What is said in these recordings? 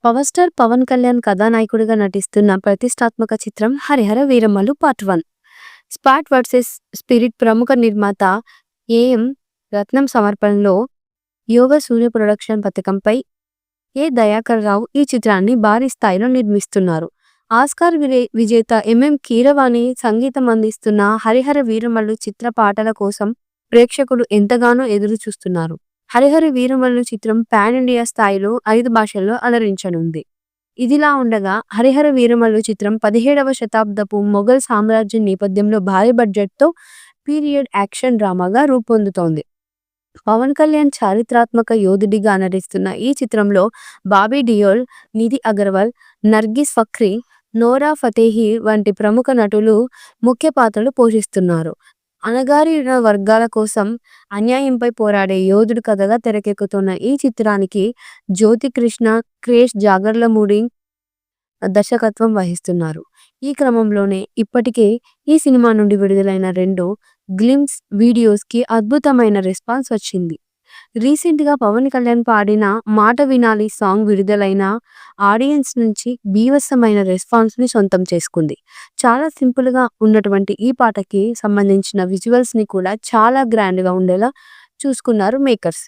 Power star Pawan Kalyan కథానాయకుడిగా నటిస్తున్న ప్రతిష్టాత్మక చిత్రం 'Harihara Veeramallu part 1'. Spot versus spirit ప్రముఖ నిర్మాత ఏఎం రత్నం సమర్పణలో యోగ సూర్య ప్రొడక్షన్ పథకంపై దయాకర్ రావు ఈ చిత్రాన్ని భారీ స్థాయిలో నిర్మిస్తున్నారు. ఆస్కార్ విజేత ఎంఎం కీరవాణి సంగీతం అందిస్తున్న 'హరిహర వీరమల్లు' చిత్ర పాటల కోసం ప్రేక్షకులు ఎంతగానో ఎదురు చూస్తున్నారు. 'హరిహర వీరమల్లు' చిత్రం పాన్ ఇండియా స్థాయిలో 5 భాషల్లో అలరించనుంది. ఇదిలా ఉండగా 'హరిహర వీరమల్లు' చిత్రం 17వ శతాబ్దపు మొఘల్ సామ్రాజ్యం నేపథ్యంలో భారీ బడ్జెట్తో పీరియడ్ యాక్షన్ డ్రామాగా రూపొందుతోంది. పవన్ కళ్యాణ్ చారిత్రాత్మక యోధుడిగా నటిస్తున్న ఈ చిత్రంలో బాబీ డియోల్, నిధి అగర్వాల్, నర్గిస్ ఫక్రీ, నోరా ఫతేహి వంటి ప్రముఖ నటులు ముఖ్య పాత్రలు పోషిస్తున్నారు. అణగారిన వర్గాల కోసం అన్యాయంపై పోరాడే యోధుడి కథగా తెరకెక్కుతున్న ఈ చిత్రానికి జ్యోతి కృష్ణ, క్రేష్ జాగర్లమూడి దర్శకత్వం వహిస్తున్నారు. ఈ క్రమంలోనే ఇప్పటికే ఈ సినిమా నుండి విడుదలైన 2 గ్లింప్స్ వీడియోస్కి అద్భుతమైన రెస్పాన్స్ వచ్చింది. రీసెంట్గా పవన్ కళ్యాణ్ పాడిన 'మాట వినాలి' సాంగ్ విడుదలైన ఆడియన్స్ నుంచి బీభత్సమైన రెస్పాన్స్ని సొంతం చేసుకుంది. చాలా సింపుల్గా ఉన్నటువంటి ఈ పాటకి సంబంధించిన విజువల్స్ని కూడా చాలా గ్రాండ్గా ఉండేలా చూసుకున్నారు మేకర్స్.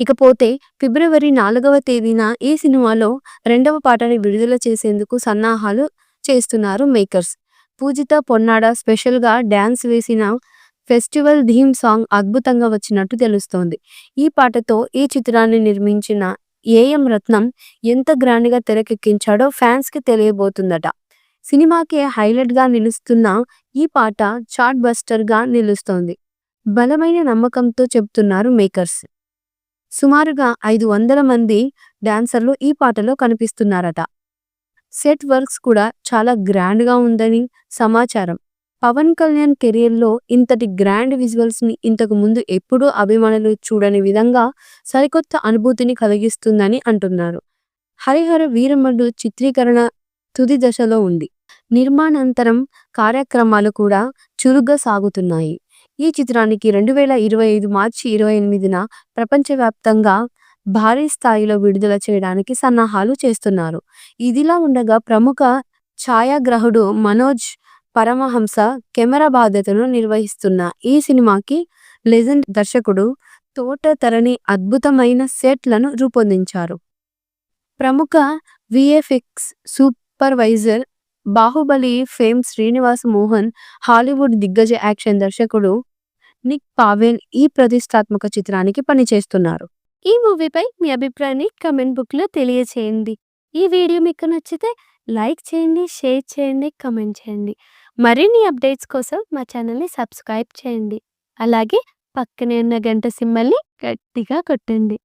ఇకపోతే ఫిబ్రవరి 4వ తేదీన ఈ సినిమాలో 2వ పాటని విడుదల చేసేందుకు సన్నాహాలు చేస్తున్నారు మేకర్స్. పూజిత పొన్నాడ స్పెషల్గా డ్యాన్స్ వేసిన ఫెస్టివల్ థీమ్ సాంగ్ అద్భుతంగా వచ్చినట్టు తెలుస్తోంది. ఈ పాటతో ఈ చిత్రాన్ని నిర్మించిన ఏఎం రత్నం ఎంత గ్రాండ్గా తెరకెక్కించాడో ఫ్యాన్స్కి తెలియబోతుందట. సినిమాకి హైలైట్గా నిలుస్తున్న ఈ పాట చార్ట్ బస్టర్గా నిలుస్తోంది. బలమైన నమ్మకంతో చెబుతున్నారు మేకర్స్. సుమారుగా 500 మంది డాన్సర్లు ఈ పాటలో కనిపిస్తున్నారట. సెట్ వర్క్స్ కూడా చాలా గ్రాండ్గా ఉందని సమాచారం. పవన్ కళ్యాణ్ కెరియర్లో ఇంతటి గ్రాండ్ విజువల్స్ని ఇంతకు ముందు ఎప్పుడూ అభిమానులు చూడని విధంగా సరికొత్త అనుభూతిని కలిగిస్తుందని అంటున్నారు. 'హరిహర వీరమల్లు' చిత్రీకరణ తుది దశలో ఉంది. నిర్మాణానంతరం కార్యక్రమాలు కూడా చురుగ్గా సాగుతున్నాయి. ఈ చిత్రానికి 2025 మార్చి 28న ప్రపంచవ్యాప్తంగా భారీ స్థాయిలో విడుదల చేయడానికి సన్నాహాలు చేస్తున్నారు. ఇదిలా ఉండగా ప్రముఖ ఛాయాగ్రాహకుడు మనోజ్ పరమహంస కెమెరా బాధ్యతను నిర్వహిస్తున్న ఈ సినిమాకి లెజెండ్ దర్శకుడు తోట తరణి అద్భుతమైన సెట్లను రూపొందించారు. ప్రముఖ VFX supervisor Baahubali fame Srinivas Mohan, Hollywood దిగ్గజ యాక్షన్ దర్శకుడు నిక్ పావెల్ ఈ ప్రతిష్టాత్మక చిత్రానికి పనిచేస్తున్నారు. ఈ మూవీపై మీ అభిప్రాయాన్ని కమెంట్ బుక్లో తెలియచేయండి. ఈ వీడియో మీకు నచ్చితే లైక్ చేయండి, షేర్ చేయండి, కమెంట్ చేయండి. మరిన్ని అప్డేట్స్ కోసం మా ఛానల్ని సబ్స్క్రైబ్ చేయండి. అలాగే పక్కనే ఉన్న గంట సింబల్ని గట్టిగా కొట్టండి.